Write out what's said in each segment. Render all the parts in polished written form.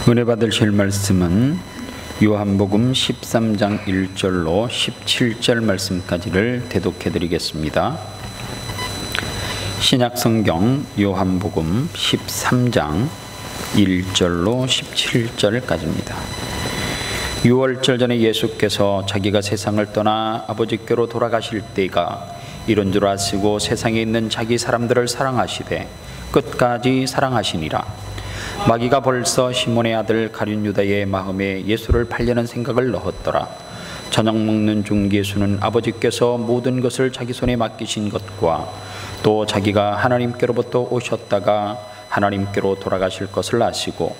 은혜 받으실 말씀은 요한복음 13장 1절로 17절 말씀까지를 대독해 드리겠습니다. 신약성경 요한복음 13장 1절로 17절까지입니다. 6월절 전에 예수께서 자기가 세상을 떠나 아버지께로 돌아가실 때가 이른 줄 아시고 세상에 있는 자기 사람들을 사랑하시되 끝까지 사랑하시니라. 마귀가 벌써 시몬의 아들 가룟 유다의 마음에 예수를 팔려는 생각을 넣었더라. 저녁 먹는 중 예수는 아버지께서 모든 것을 자기 손에 맡기신 것과 또 자기가 하나님께로부터 오셨다가 하나님께로 돌아가실 것을 아시고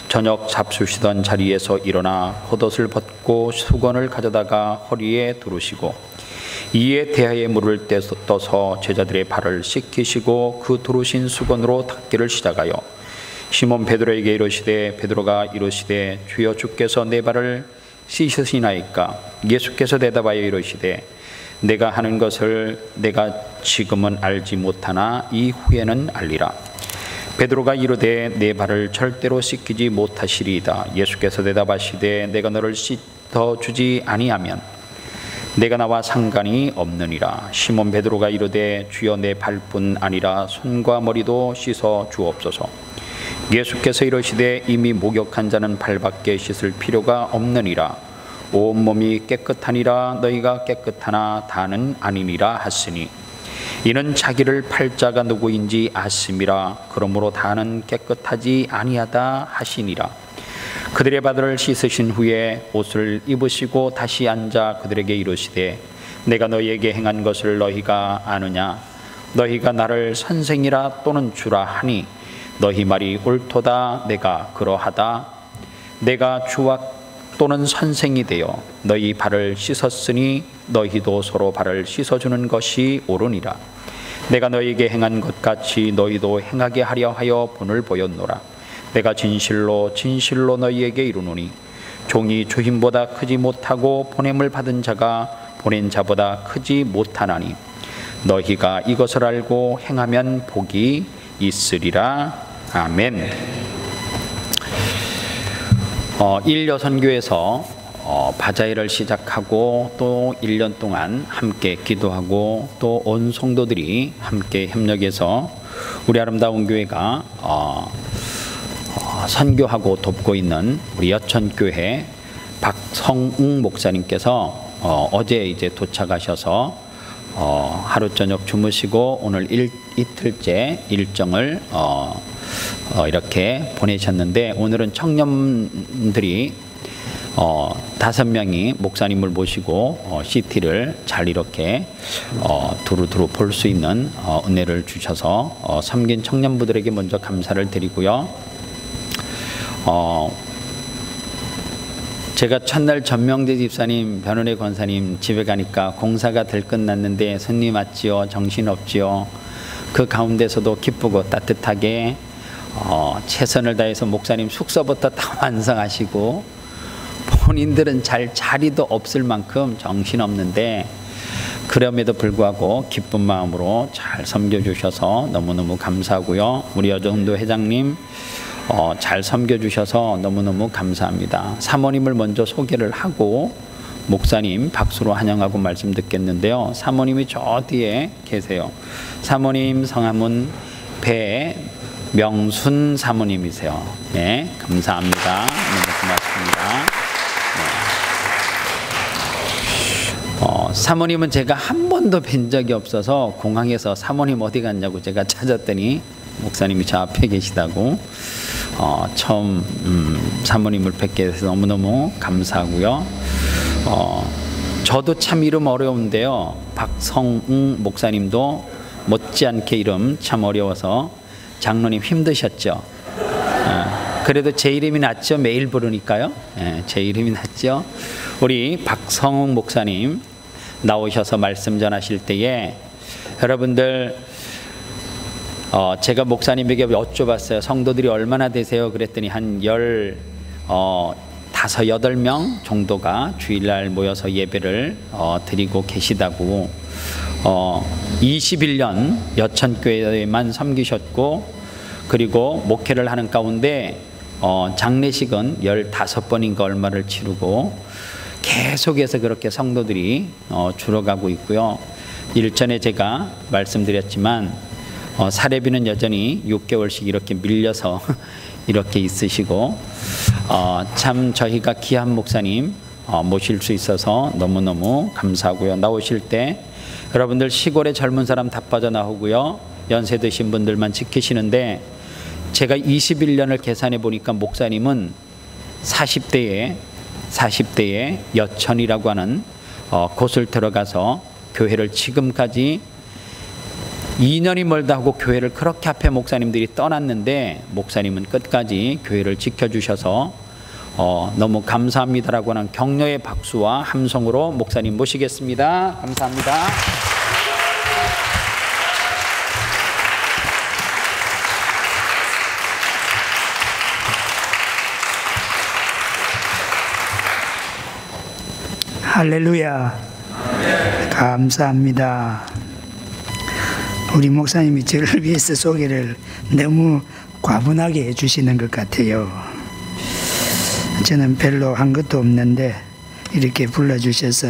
저녁 잡수시던 자리에서 일어나 겉옷을 벗고 수건을 가져다가 허리에 두르시고 이에 대하에 물을 떠서 제자들의 발을 씻기시고 그 두르신 수건으로 닦기를 시작하여 시몬 베드로에게 이르시되 베드로가 이르시되 주여 주께서 내 발을 씻으시나이까? 예수께서 대답하여 이르시되 내가 하는 것을 내가 지금은 알지 못하나 이후에는 알리라. 베드로가 이르되 내 발을 절대로 씻기지 못하시리이다. 예수께서 대답하시되 내가 너를 씻어 주지 아니하면 내가 나와 상관이 없느니라. 시몬 베드로가 이르되 주여 내 발뿐 아니라 손과 머리도 씻어 주옵소서. 예수께서 이르시되 이미 목욕한 자는 발밖에 씻을 필요가 없느니라. 온몸이 깨끗하니라. 너희가 깨끗하나 다는 아니니라 하시니 이는 자기를 팔 자가 누구인지 아심이라. 그러므로 다는 깨끗하지 아니하다 하시니라. 그들의 발을 씻으신 후에 옷을 입으시고 다시 앉아 그들에게 이르시되 내가 너희에게 행한 것을 너희가 아느냐? 너희가 나를 선생이라 또는 주라 하니 너희 말이 옳도다. 내가 그러하다. 내가 주와 또는 선생이 되어 너희 발을 씻었으니 너희도 서로 발을 씻어주는 것이 옳으니라. 내가 너희에게 행한 것 같이 너희도 행하게 하려 하여 본을 보였노라. 내가 진실로 진실로 너희에게 이르노니 종이 주인보다 크지 못하고 보냄을 받은 자가 보낸 자보다 크지 못하나니 너희가 이것을 알고 행하면 복이 있으리라. 아멘. 1여 선교에서 바자회를 시작하고 또 1년 동안 함께 기도하고 또 온 성도들이 함께 협력해서 우리 아름다운 교회가 선교하고 돕고 있는 우리 여천교회 박성웅 목사님께서 어제 이제 도착하셔서 하루 저녁 주무시고 오늘 이틀째 일정을 이렇게 보내셨는데 오늘은 청년들이 5명이 목사님을 모시고 CT를 잘 이렇게 두루두루 볼 수 있는 은혜를 주셔서 섬긴 청년부들에게 먼저 감사를 드리고요. 제가 첫날 전명대 집사님, 변은혜 권사님 집에 가니까 공사가 들끝났는데 손님 왔지요, 정신없지요. 그 가운데서도 기쁘고 따뜻하게 최선을 다해서 목사님 숙소부터 다 완성하시고 본인들은 잘 자리도 없을 만큼 정신없는데 그럼에도 불구하고 기쁜 마음으로 잘 섬겨주셔서 너무너무 감사하고요. 우리 여정도 회장님 잘 섬겨주셔서 너무너무 감사합니다. 사모님을 먼저 소개를 하고 목사님 박수로 환영하고 말씀 듣겠는데요. 사모님이 저 뒤에 계세요. 사모님 성함은 배명순 사모님이세요. 네, 감사합니다. 너무 고맙습니다. 네. 사모님은 제가 한 번도 뵌 적이 없어서 공항에서 사모님 어디 갔냐고 제가 찾았더니 목사님이 저 앞에 계시다고 처음 사모님을 뵙게 돼서 너무너무 감사하고요. 저도 참 이름 어려운데요. 박성웅 목사님도 못지않게 이름 참 어려워서 장로님 힘드셨죠. 그래도 제 이름이 낫죠. 매일 부르니까요. 제 이름이 낫죠. 우리 박성웅 목사님 나오셔서 말씀 전하실 때에 여러분들 제가 목사님에게 여쭤봤어요. 성도들이 얼마나 되세요? 그랬더니 한 8명 정도가 주일날 모여서 예배를 드리고 계시다고. 21년 여천교회에만 섬기셨고 그리고 목회를 하는 가운데 장례식은 15번인가 얼마를 치르고 계속해서 그렇게 성도들이 줄어가고 있고요. 일전에 제가 말씀드렸지만 사례비는 여전히 6개월씩 이렇게 밀려서 이렇게 있으시고 참 저희가 귀한 목사님 모실 수 있어서 너무너무 감사하고요. 나오실 때 여러분들 시골에 젊은 사람 다 빠져나오고요. 연세 드신 분들만 지키시는데 제가 21년을 계산해 보니까 목사님은 40대에 여천이라고 하는 곳을 들어가서 교회를 지금까지 2년이 멀다 하고 교회를 그렇게 앞에 목사님들이 떠났는데 목사님은 끝까지 교회를 지켜주셔서 너무 감사합니다라고 하는 격려의 박수와 함성으로 목사님 모시겠습니다. 감사합니다. 할렐루야. 감사합니다. 우리 목사님이 저를 위해서 소개를 너무 과분하게 해주시는 것 같아요. 저는 별로 한 것도 없는데 이렇게 불러주셔서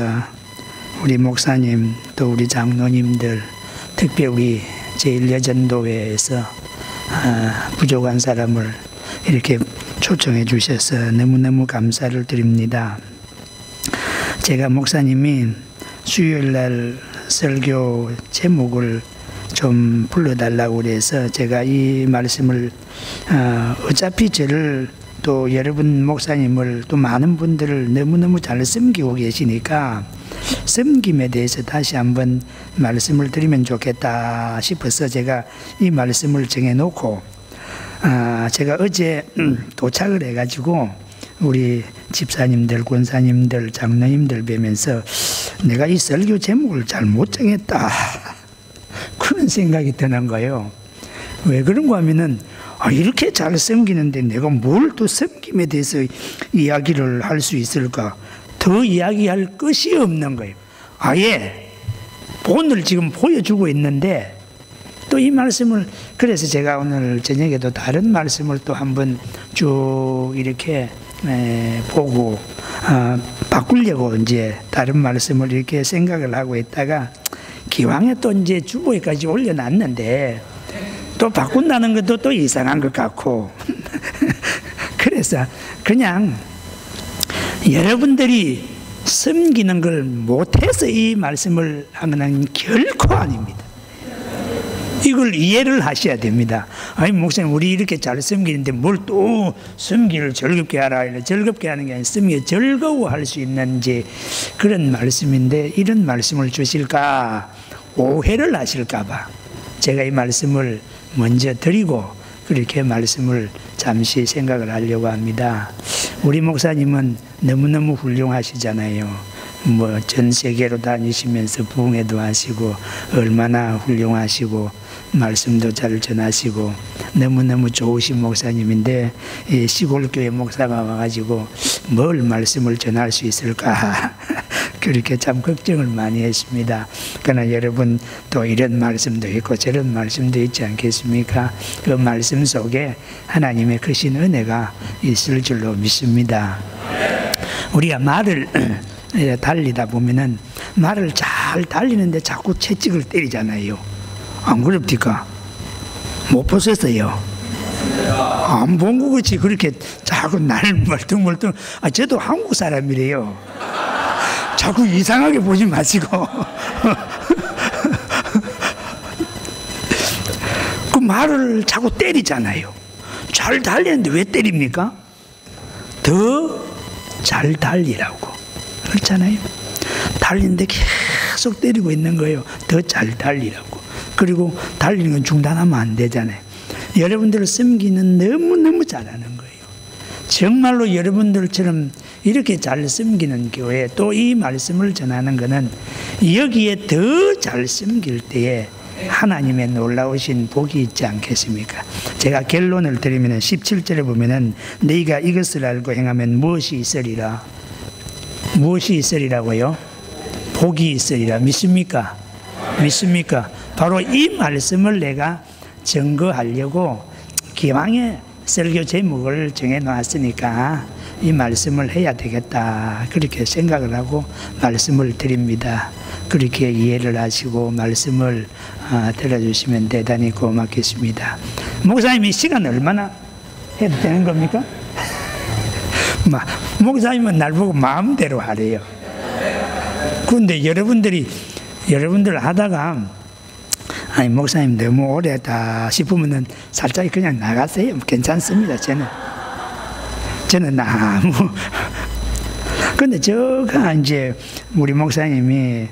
우리 목사님 또 우리 장로님들 특별히 우리 제1여전도회에서 부족한 사람을 이렇게 초청해 주셔서 너무너무 감사를 드립니다. 제가 목사님이 수요일날 설교 제목을 좀 불러달라고 그래서 제가 이 말씀을 어차피 저를 또 여러분 목사님을 또 많은 분들을 너무너무 잘 섬기고 계시니까 섬김에 대해서 다시 한번 말씀을 드리면 좋겠다 싶어서 제가 이 말씀을 정해놓고 제가 어제 도착을 해가지고 우리 집사님들, 권사님들, 장로님들 뵈면서 내가 이 설교 제목을 잘 못 정했다 그런 생각이 드는 거예요. 왜 그런가 하면은 이렇게 잘 섬기는데 내가 뭘 또 섬김에 대해서 이야기를 할 수 있을까? 더 이야기할 것이 없는 거예요. 아예 본을 지금 보여주고 있는데 또 이 말씀을 그래서 제가 오늘 저녁에도 다른 말씀을 또 한번 쭉 이렇게 보고 바꾸려고 이제 다른 말씀을 이렇게 생각을 하고 있다가 기왕에 또 이제 주보에까지 올려놨는데 또 바꾼다는 것도 또 이상한 것 같고 그래서 그냥 여러분들이 섬기는 걸 못해서 이 말씀을 하는 결코 아닙니다. 이걸 이해를 하셔야 됩니다. 아니 목사님 우리 이렇게 잘 섬기는데 뭘 또 섬기를 즐겁게 하라. 즐겁게 하는 게 아니라 섬기 즐거워할 수 있는 이제 그런 말씀인데 이런 말씀을 주실까 오해를 하실까 봐 제가 이 말씀을 먼저 드리고 그렇게 말씀을 잠시 생각을 하려고 합니다. 우리 목사님은 너무너무 훌륭하시잖아요. 뭐 전 세계로 다니시면서 부흥회도 하시고 얼마나 훌륭하시고 말씀도 잘 전하시고 너무너무 좋으신 목사님인데 시골교회 목사가 와가지고 뭘 말씀을 전할 수 있을까 그렇게 참 걱정을 많이 했습니다. 그러나 여러분 또 이런 말씀도 있고 저런 말씀도 있지 않겠습니까? 그 말씀 속에 하나님의 크신 은혜가 있을 줄로 믿습니다. 우리가 말을 달리다 보면은 말을 잘 달리는데 자꾸 채찍을 때리잖아요. 안 그럽니까? 못 보셨어요? 안 본 거 같이 그렇게 자꾸 날 멀뚱멀뚱. 저도 한국 사람이래요. 자꾸 이상하게 보지 마시고. 그 말을 자꾸 때리잖아요. 잘 달리는데 왜 때립니까? 더 잘 달리라고. 그렇잖아요. 달리는데 계속 때리고 있는 거예요. 더 잘 달리라고. 그리고 달리는 건 중단하면 안 되잖아요. 여러분들을 섬기는 너무너무 잘하는 거예요. 정말로 여러분들처럼 이렇게 잘 섬기는 교회 또 이 말씀을 전하는 것은 여기에 더 잘 섬길 때에 하나님의 놀라우신 복이 있지 않겠습니까? 제가 결론을 드리면 17절에 보면은 너희가 이것을 알고 행하면 무엇이 있으리라? 무엇이 있으리라고요? 복이 있으리라. 믿습니까? 믿습니까? 바로 이 말씀을 내가 증거하려고 기왕에 설교 제목을 정해놨으니까 이 말씀을 해야 되겠다 그렇게 생각을 하고 말씀을 드립니다. 그렇게 이해를 하시고 말씀을 들어주시면 대단히 고맙겠습니다. 목사님이 시간 얼마나 해도 되는 겁니까? 목사님은 날 보고 마음대로 하래요. 그런데 여러분들 하다가 아니 목사님 너무 오래다 싶으면은 살짝 그냥 나가세요. 괜찮습니다. 저는 너무 근데 저가 이제 우리 목사님이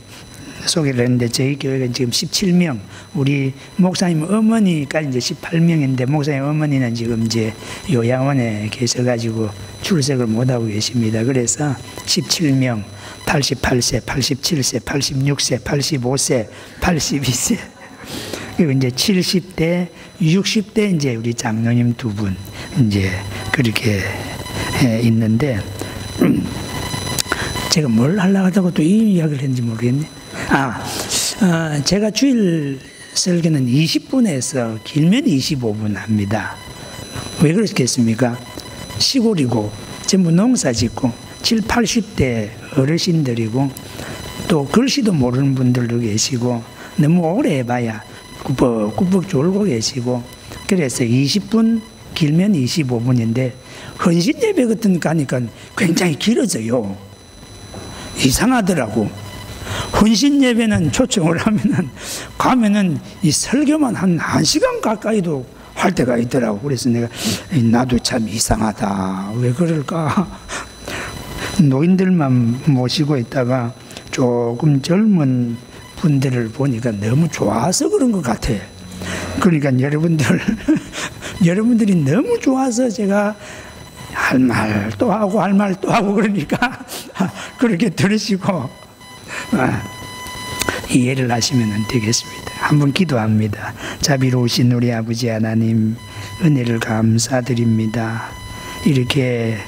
소개를 했는데 저희 교회가 지금 17명, 우리 목사님 어머니가 이제 18명인데 목사님 어머니는 지금 이제 요양원에 계셔가지고 출석을 못하고 계십니다. 그래서 17명, 88세, 87세, 86세, 85세, 82세, 그리고 이제 70대, 60대 이제 우리 장로님 두 분 이제 그렇게 있는데 제가 뭘 하려고 하다가 또 이 이야기를 했는지 모르겠네. 제가 주일 설교는 20분에서 길면 25분 합니다. 왜 그렇겠습니까? 시골이고 전부 농사 짓고 70, 80대 어르신들이고 또 글씨도 모르는 분들도 계시고 너무 오래 해봐야 꾸벅꾸벅 졸고 계시고 그래서 20분 길면 25분인데 헌신 예배 같은 거 가니까 굉장히 길어져요. 이상하더라고. 헌신 예배는 초청을 가면은 이 설교만 한 1시간 가까이도 할 때가 있더라고. 그래서 내가 나도 참 이상하다. 왜 그럴까? 노인들만 모시고 있다가 조금 젊은 분들을 보니까 너무 좋아서 그런 것 같아. 그러니까 여러분들이 너무 좋아서 제가 할 말 또 하고 할 말 또 하고 그러니까 그렇게 들으시고 이해를 하시면 되겠습니다. 한번 기도합니다. 자비로우신 우리 아버지 하나님, 은혜를 감사드립니다. 이렇게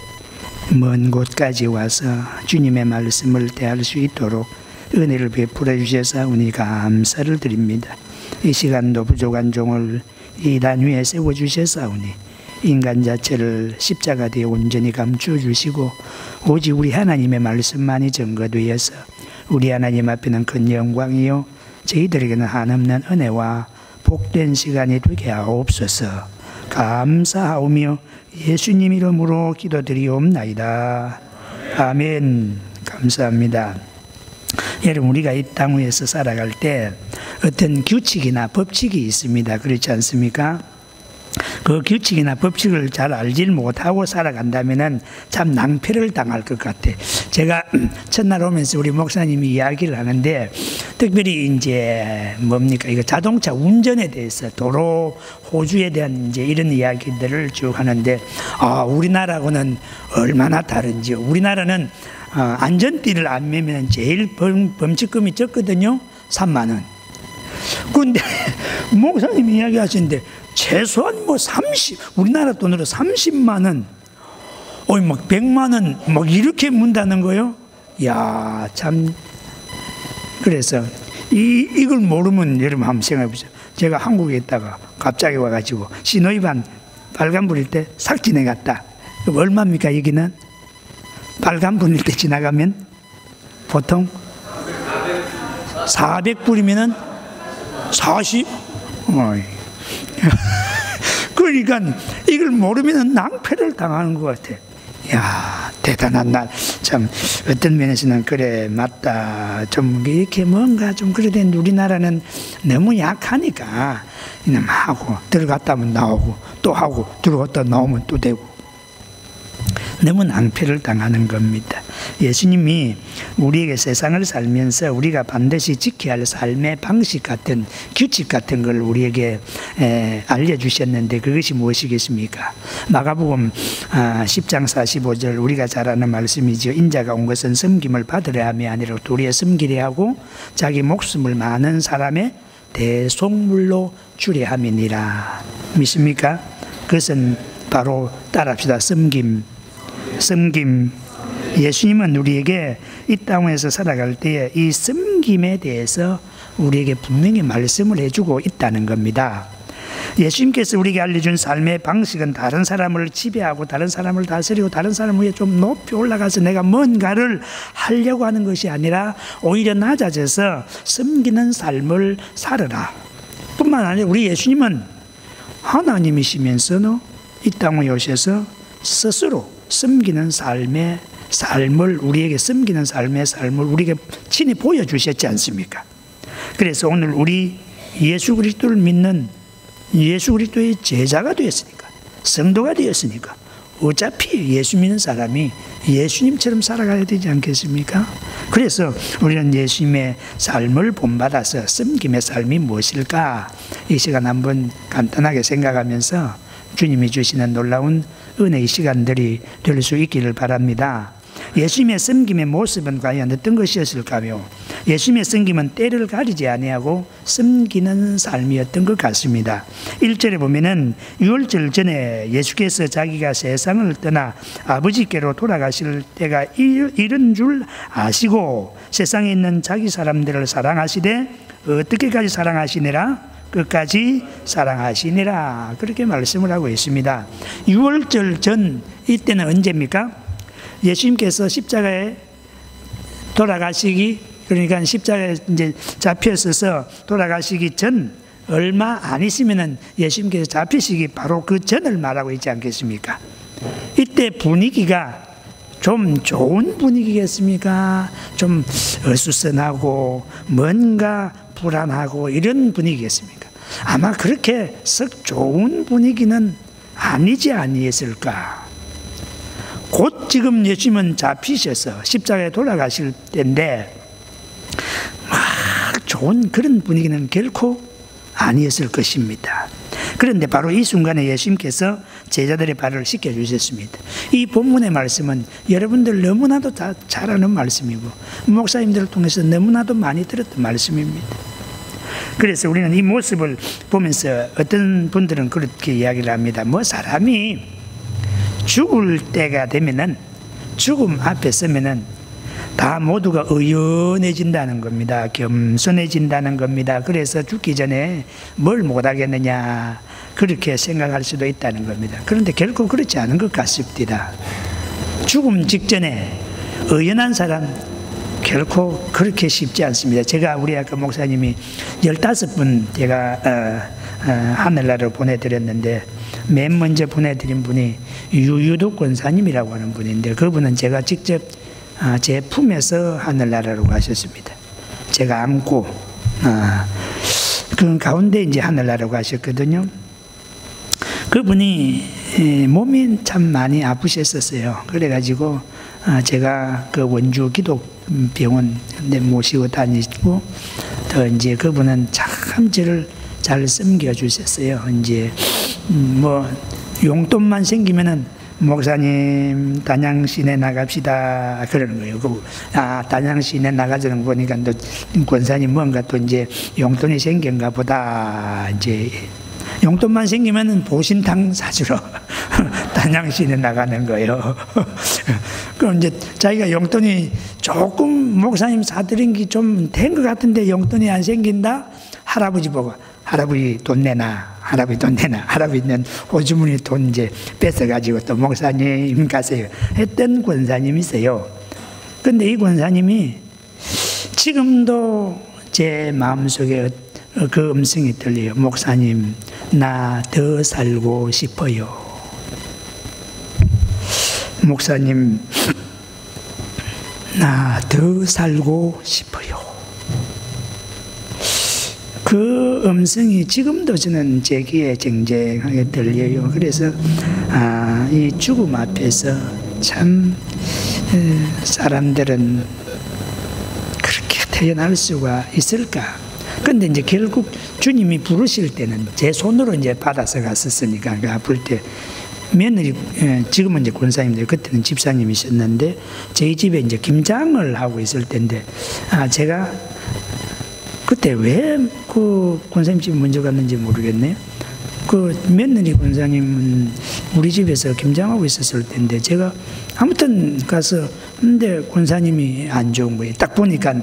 먼 곳까지 와서 주님의 말씀을 대할 수 있도록 은혜를 베풀어 주셔서 우리 감사를 드립니다. 이 시간도 부족한 종을 이 단 위에 세워주셔서오니 인간 자체를 십자가 뒤에 온전히 감추어 주시고 오직 우리 하나님의 말씀만이 증거되어서 우리 하나님 앞에는 큰 영광이요 저희들에게는 한없는 은혜와 복된 시간이 되게 하옵소서. 감사하오며 예수님 이름으로 기도드리옵나이다. 아멘. 감사합니다. 여러분, 우리가 이 땅 위에서 살아갈 때 어떤 규칙이나 법칙이 있습니다. 그렇지 않습니까? 그 규칙이나 법칙을 잘 알지 못하고 살아간다면 참 낭패를 당할 것 같아. 제가 첫날 오면서 우리 목사님이 이야기를 하는데, 특별히 이제 뭡니까? 이거 자동차 운전에 대해서 도로 호주에 대한 이제 이런 이야기들을 쭉 하는데, 우리나라하고는 얼마나 다른지. 우리나라는 안전띠를 안 매면 제일 범칙금이 적거든요. 3만 원. 근데 목사님이 이야기하시는데 최소한 우리나라 돈으로 30만 원, 막 100만 원, 막 이렇게 문다는 거요. 야, 참. 그래서 이걸 모르면 여러분 한번 생각해 보세요. 제가 한국에 있다가 갑자기 와가지고 신호위반 빨간불일 때 싹 지나갔다. 그럼 얼마입니까, 여기는? 빨간불일 때 지나가면 보통 400불이면은 40? 그러니까 이걸 모르면 낭패를 당하는 것 같아. 야, 대단한 날. 참, 어떤 면에서는 그래, 맞다. 좀 이렇게 뭔가 좀 그래 되는데 우리나라는 너무 약하니까 그냥 하고, 들어갔다 하면 나오고, 또 하고, 들어갔다 나오면 또 되고. 너무 낭패를 당하는 겁니다. 예수님이 우리에게 세상을 살면서 우리가 반드시 지켜야 할 삶의 방식 같은, 규칙 같은 걸 우리에게 알려주셨는데 그것이 무엇이겠습니까? 마가복음 10장 45절 우리가 잘 아는 말씀이죠. 인자가 온 것은 섬김을 받으려 함이 아니라 도리어 섬기려 하고 자기 목숨을 많은 사람의 대속물로 주려 함이니라. 믿습니까? 그것은 바로 따라합시다. 섬김. 예수님은 우리에게 이 땅에서 살아갈 때에 이 섬김에 대해서 우리에게 분명히 말씀을 해주고 있다는 겁니다. 예수님께서 우리에게 알려준 삶의 방식은 다른 사람을 지배하고 다른 사람을 다스리고 다른 사람 위에 좀 높이 올라가서 내가 뭔가를 하려고 하는 것이 아니라 오히려 낮아져서 섬기는 삶을 살아라. 뿐만 아니라 우리 예수님은 하나님이시면서도 이 땅에 오셔서 스스로 섬기는 삶을 우리에게 섬기는 삶의 삶을 우리에게 친히 보여주셨지 않습니까? 그래서 오늘 우리 예수 그리스도를 믿는 예수 그리스도의 제자가 되었으니까, 성도가 되었으니까 어차피 예수 믿는 사람이 예수님처럼 살아가야 되지 않겠습니까? 그래서 우리는 예수님의 삶을 본받아서 섬김의 삶이 무엇일까? 이 시간 한번 간단하게 생각하면서 주님이 주시는 놀라운 은혜의 시간들이 될 수 있기를 바랍니다. 예수님의 섬김의 모습은 과연 어떤 것이었을까요? 예수님의 섬김은 때를 가리지 아니하고 섬기는 삶이었던 것 같습니다. 1절에 보면은 유월절 전에 예수께서 자기가 세상을 떠나 아버지께로 돌아가실 때가 이른 줄 아시고 세상에 있는 자기 사람들을 사랑하시되 어떻게까지 사랑하시니라? 끝까지 사랑하시니라. 그렇게 말씀을 하고 있습니다. 유월절 전 이때는 언제입니까? 예수님께서 십자가에 돌아가시기, 그러니까 십자가에 이제 잡혀서서 돌아가시기 전 얼마 안 있으면은 예수님께서 잡히시기 바로 그 전을 말하고 있지 않겠습니까? 이때 분위기가 좀 좋은 분위기겠습니까? 좀 어수선하고 뭔가 불안하고 이런 분위기겠습니까? 아마 그렇게 썩 좋은 분위기는 아니지 아니했을까? 곧 지금 예수님은 잡히셔서 십자가에 돌아가실 때인데 막 좋은 그런 분위기는 결코 아니었을 것입니다. 그런데 바로 이 순간에 예수님께서 제자들의 발을 씻겨주셨습니다. 이 본문의 말씀은 여러분들 너무나도 다 잘 아는 말씀이고 목사님들을 통해서 너무나도 많이 들었던 말씀입니다. 그래서 우리는 이 모습을 보면서 어떤 분들은 그렇게 이야기를 합니다. 뭐 사람이 죽을 때가 되면은, 죽음 앞에 서면은 다 모두가 의연해진다는 겁니다. 겸손해진다는 겁니다. 그래서 죽기 전에 뭘 못하겠느냐 그렇게 생각할 수도 있다는 겁니다. 그런데 결코 그렇지 않은 것 같습니다. 죽음 직전에 의연한 사람 결코 그렇게 쉽지 않습니다. 제가 우리 아까 목사님이 15분 제가 하늘나라로 보내드렸는데 맨 먼저 보내드린 분이 유유독 권사님이라고 하는 분인데 그분은 제가 직접 제 품에서 하늘나라로 가셨습니다. 제가 안고 그 가운데 이제 하늘나라로 가셨거든요. 그분이 몸이 참 많이 아프셨었어요. 그래가지고 제가 그 원주 기독병원 모시고 다니고 또 이제 그분은 참 저를 잘 섬겨주셨어요. 이제 뭐 용돈만 생기면은 목사님 단양시내 나갑시다 그러는 거예요. 단양시내 나가자는 거 보니까 또 권사님 뭔가 또 이제 용돈이 생긴가 보다. 이제 용돈만 생기면은 보신탕 사주러 단양시내 나가는 거예요. 그럼 이제 자기가 용돈이 조금 목사님 사드린 게 좀 된 것 같은데 용돈이 안 생긴다? 할아버지 보고 할아버지 돈 내놔. 할아버지 돈 내놔. 할아버지는 호주머니 돈 이제 뺏어가지고 또 목사님 가세요. 했던 권사님이세요. 근데 이 권사님이 지금도 제 마음속에 그 음성이 들려요. 목사님, 나 더 살고 싶어요. 목사님, 나 더 살고 싶어요. 그 음성이 지금도 저는 제 귀에 쟁쟁하게 들려요. 그래서 이 죽음 앞에서 참 사람들은 그렇게 태어날 수가 있을까? 근데 이제 결국 주님이 부르실 때는 제 손으로 이제 받아서 갔었으니까 그 아플 때 며느리 지금은 이제 권사님들 그때는 집사님이셨는데 저희 집에 이제 김장을 하고 있을 때인데 제가 그때 왜 그 권사님 집에 먼저 갔는지 모르겠네요. 그 며느리 권사님은 우리 집에서 김장하고 있었을 텐데 제가 아무튼 가서 근데 권사님이 안 좋은 거예요. 딱 보니까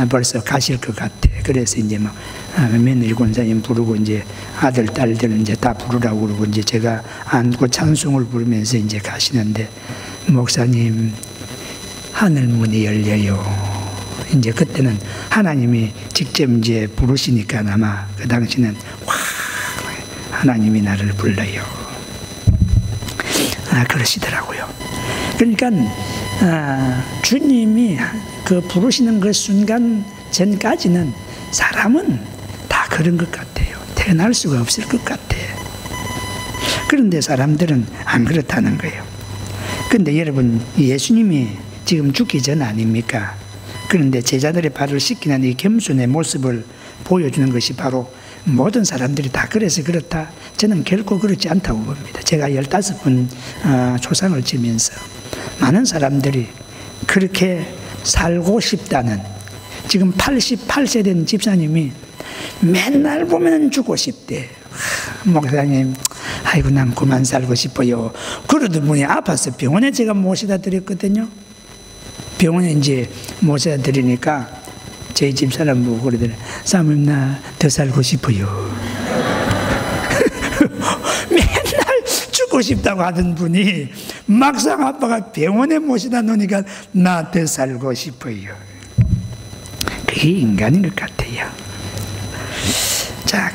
벌써 가실 것 같아. 그래서 이제 막 며느리 권사님 부르고 이제 아들 딸들 이제 다 부르라고 그러고 이제 제가 안고 찬송을 부르면서 이제 가시는데 목사님 하늘 문이 열려요. 이제 그때는 하나님이 직접 이제 부르시니까 아마 그 당시는 와 하나님이 나를 불러요. 그러시더라고요. 그러니까 주님이 그 부르시는 그 순간 전까지는 사람은 다 그런 것 같아요. 태어날 수가 없을 것 같아. 그런데 사람들은 안 그렇다는 거예요. 그런데 여러분 예수님이 지금 죽기 전 아닙니까? 그런데 제자들의 발을 씻기는 이 겸손의 모습을 보여주는 것이 바로 모든 사람들이 다 그래서 그렇다. 저는 결코 그렇지 않다고 봅니다. 제가 15번 초상을 지면서 많은 사람들이 그렇게 살고 싶다는, 지금 88세 된 집사님이 맨날 보면 죽고 싶대. 목사님, 아이고 난 그만 살고 싶어요. 그러던 분이 아파서 병원에 제가 모시다 드렸거든요. 병원에 이제 모시다 드리니까 저희 집사람 보고 그러더니 사모님 나 더 살고 싶어요. 맨날 죽고 싶다고 하던 분이 막상 아빠가 병원에 모시다 놓으니까 나 더 살고 싶어요. 그게 인간인 것 같아요. 자,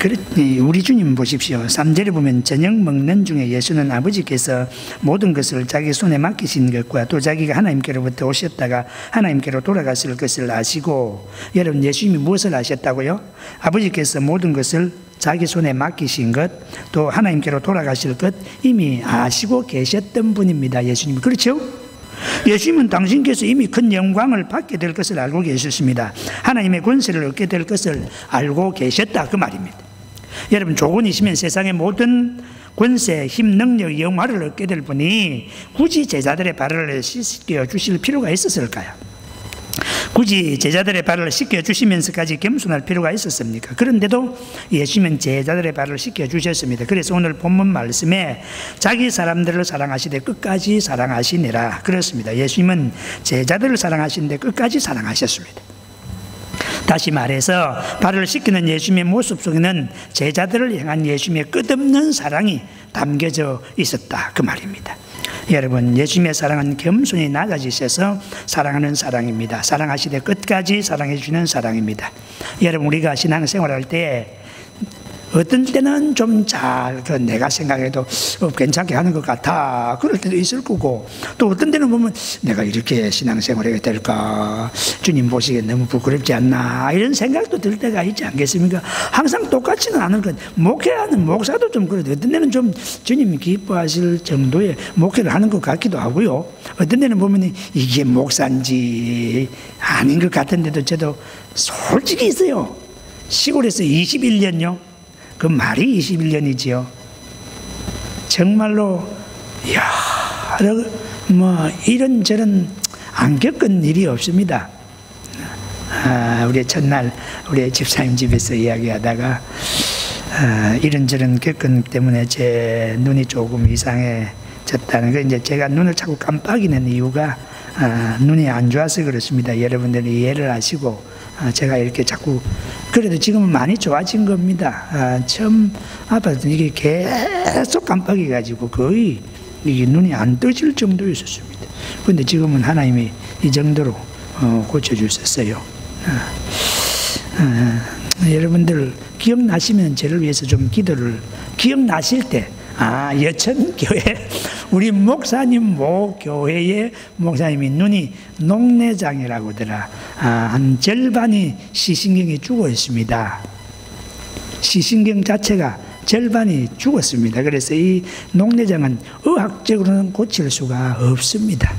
우리 주님 보십시오. 3절에 보면 저녁 먹는 중에 예수는 아버지께서 모든 것을 자기 손에 맡기신 것과 또 자기가 하나님께로부터 오셨다가 하나님께로 돌아갔을 것을 아시고, 여러분 예수님이 무엇을 아셨다고요? 아버지께서 모든 것을 자기 손에 맡기신 것, 또 하나님께로 돌아가실 것 이미 아시고 계셨던 분입니다. 예수님. 그렇죠? 예수님은 당신께서 이미 큰 영광을 받게 될 것을 알고 계셨습니다. 하나님의 권세를 얻게 될 것을 알고 계셨다 그 말입니다. 여러분 조건이시면 세상의 모든 권세, 힘, 능력, 영화를 얻게 될 분이 굳이 제자들의 발을 씻겨 주실 필요가 있었을까요? 굳이 제자들의 발을 씻겨 주시면서까지 겸손할 필요가 있었습니까? 그런데도 예수님은 제자들의 발을 씻겨 주셨습니다. 그래서 오늘 본문 말씀에 자기 사람들을 사랑하시되 끝까지 사랑하시니라 그렇습니다. 예수님은 제자들을 사랑하시는데 끝까지 사랑하셨습니다. 다시 말해서 발을 씻기는 예수님의 모습 속에는 제자들을 향한 예수님의 끝없는 사랑이 담겨져 있었다 그 말입니다. 여러분 예수님의 사랑은 겸손히 낮아지셔서 사랑하는 사랑입니다. 사랑하시되 끝까지 사랑해 주시는 사랑입니다. 여러분 우리가 신앙생활할 때 어떤 때는 좀 잘 내가 생각해도 괜찮게 하는 것 같아 그럴 때도 있을 거고, 또 어떤 때는 보면 내가 이렇게 신앙생활해야 될까, 주님 보시기에 너무 부끄럽지 않나 이런 생각도 들 때가 있지 않겠습니까? 항상 똑같지는 않을 것. 목회하는 목사도 좀 그래도 어떤 때는 좀 주님이 기뻐하실 정도의 목회를 하는 것 같기도 하고요. 어떤 때는 보면 이게 목사인지 아닌 것 같은데도 저도 솔직히 있어요. 시골에서 21년요. 그 말이 21년이지요. 정말로 이런저런 안 겪은 일이 없습니다. 우리 첫날 우리 집사님 집에서 이야기하다가 이런저런 겪은 때문에 제 눈이 조금 이상해졌다는 거, 이제 제가 눈을 자꾸 깜빡이는 이유가 눈이 안 좋아서 그렇습니다. 여러분들이 이해를 하시고 제가 이렇게 자꾸, 그래도 지금은 많이 좋아진 겁니다. 처음 아팠을 이게 계속 깜빡여가지고 거의 이게 눈이 안 떠질 정도였었습니다. 그런데 지금은 하나님이 이 정도로 고쳐주셨어요. 여러분들 기억나시면 저를 위해서 좀 기도를, 기억나실 때 여천교회 우리 목사님 모 교회의 목사님이 눈이 녹내장이라고 하더라. 한 절반이 시신경이 죽어 있습니다. 시신경 자체가 절반이 죽었습니다. 그래서 이 녹내장은 의학적으로는 고칠 수가 없습니다.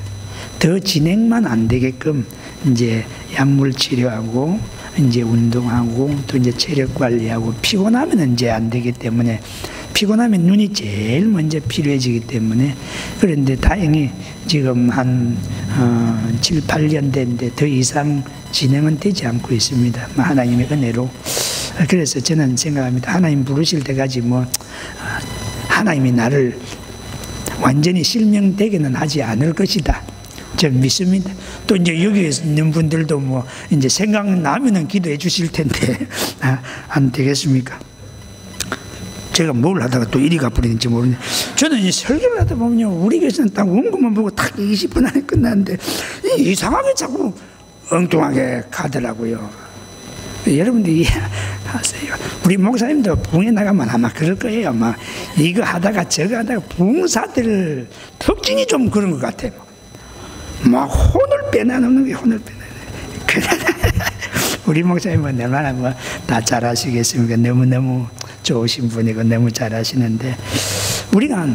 더 진행만 안 되게끔 이제 약물 치료하고 이제 운동하고 또 이제 체력 관리하고, 피곤하면 이제 안 되기 때문에, 피곤하면 눈이 제일 먼저 필요해지기 때문에. 그런데 다행히 지금 한 7, 8년 됐는데 더 이상 진행은 되지 않고 있습니다. 하나님의 은혜로. 그래서 저는 생각합니다. 하나님 부르실 때까지 하나님이 나를 완전히 실명되게는 하지 않을 것이다. 저 믿습니다. 또 이제 여기 있는 분들도 뭐 이제 생각나면은 기도해 주실 텐데 안 되겠습니까? 제가 뭘 하다가 또 이리 가버리는지 모르는데, 저는 이 설교를 하다 보면요, 우리 교회는 딱 원고만 보고 딱 20분 안에 끝났는데 이상하게 자꾸 엉뚱하게 가더라고요. 여러분들 이해하세요. 우리 목사님도 부흥에 나가면 아마 그럴 거예요. 막 이거 하다가 저거 하다가 부흥사들 특징이 좀 그런 것 같아요. 막 혼을 빼내놓는 게 혼을 빼내놓는. 우리 목사님은 얼마나 뭐 다 잘하시겠습니까? 너무너무 좋으신 분이고 너무 잘하시는데, 우리가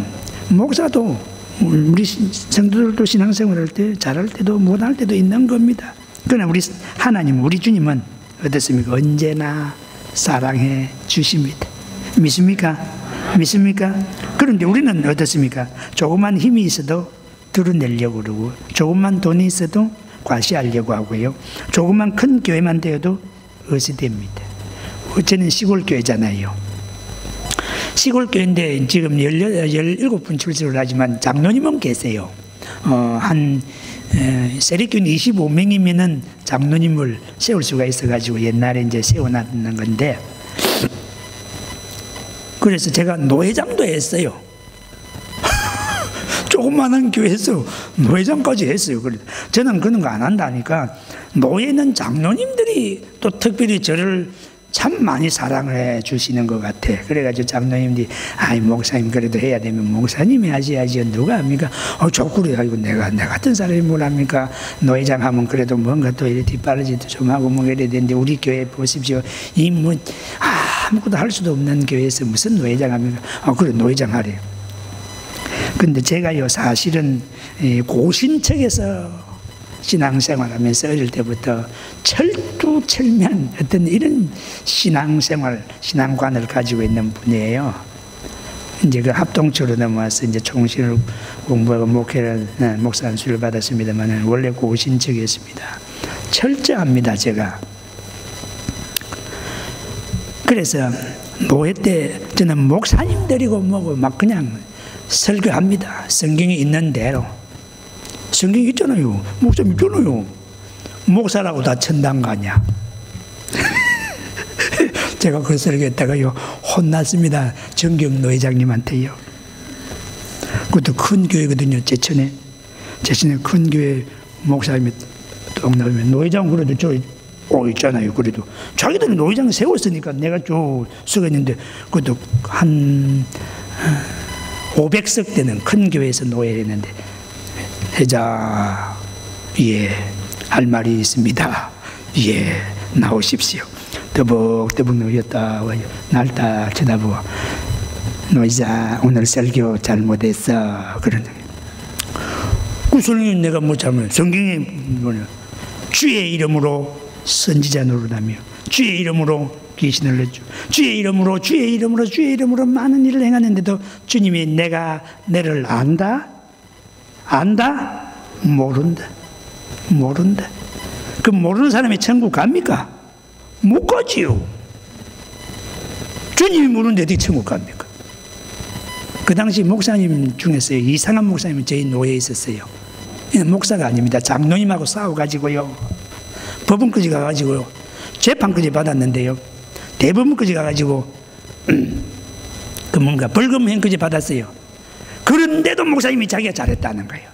목사도 우리 성도들도 신앙생활할 때 잘할 때도 못할 때도 있는 겁니다. 그러나 우리 하나님, 우리 주님은 어떻습니까? 언제나 사랑해 주십니다. 믿습니까? 믿습니까? 그런데 우리는 어떻습니까? 조그만 힘이 있어도 드러내려고 그러고, 조금만 돈이 있어도 과시하려고 하고요, 조금만 큰 교회만 되어도 어시됩니다. 저는 시골교회잖아요. 시골교회인데 지금 17분 출석을 하지만 장로님은 계세요. 한 세력교인 25명이면은 장로님을 세울 수가 있어가지고 옛날에 이제 세워놨는 건데, 그래서 제가 노회장도 했어요. 조그마한 교회에서 노회장까지 했어요. 그래서 저는 그런 거 안 한다니까, 노회는 장로님들이 또 특별히 저를 참 많이 사랑을 해 주시는 것 같아. 그래가지고 장로님들이, 아이 목사님 그래도 해야 되면 목사님이 하셔야지 누가 합니까? 좋구려. 아이고 내가 같은 사람이 뭘 합니까? 노회장 하면 그래도 뭔가 또 이렇게 뒷바라지도 좀 하고 뭐 이래야 되는데, 우리 교회 보십시오. 이 뭐 아무것도 할 수도 없는 교회에서 무슨 노회장 합니까? 그래 노회장 하래요. 근데 제가요, 사실은 고신척에서 신앙생활하면서 어릴 때부터 철두철미한 어떤 이런 신앙생활, 신앙관을 가지고 있는 분이에요. 이제 그 합동초로 넘어와서 이제 총신을 공부하고 목회를, 목사 안수를 받았습니다만, 원래 고신척이었습니다. 철저합니다, 제가. 그래서 노회 때 저는 목사님 데리고 뭐고 막 그냥 설교합니다. 성경에 있는 대로. 성경이 있잖아요. 목사님 있잖아요. 목사라고 다 천당 가냐. 제가 그 설교했다가요, 혼났습니다. 정경노 회장님한테요. 그것도 큰 교회거든요. 제천에 큰 교회 목사님이 딱 나오면, 노회장 그래도 저 있잖아요. 그래도 자기들은 노회장 세웠으니까 내가 쭉 쓰고 있는데, 그것도 한 500석 되는 큰 교회에서 노예를 했는데, 회장, 예, 할 말이 있습니다. 예, 나오십시오. 더벅더벅 놓였다 와요. 날 딱 쳐다보고, 노회장 오늘 설교 잘못했어. 그러는 거예요. 그 설교는 내가 뭐 잘못, 성경에 뭐냐, 주의 이름으로 선지자 노릇하며 주의 이름으로 귀신을 내죠. 주의 이름으로 많은 일을 행하는데도 주님이 내가 너를 안다? 모른다. 그럼 모르는 사람이 천국 갑니까? 못 가지요. 주님이 모르는데 어떻게 천국 갑니까? 그 당시 목사님 중에서 이상한 목사님이 저희 노예에 있었어요. 목사가 아닙니다. 장로님하고 싸워가지고요, 법원까지 가가지고요, 재판까지 받았는데요, 대법원까지 가가지고 그 뭔가 벌금형까지 받았어요. 그런데도 목사님이 자기가 잘했다는 거예요.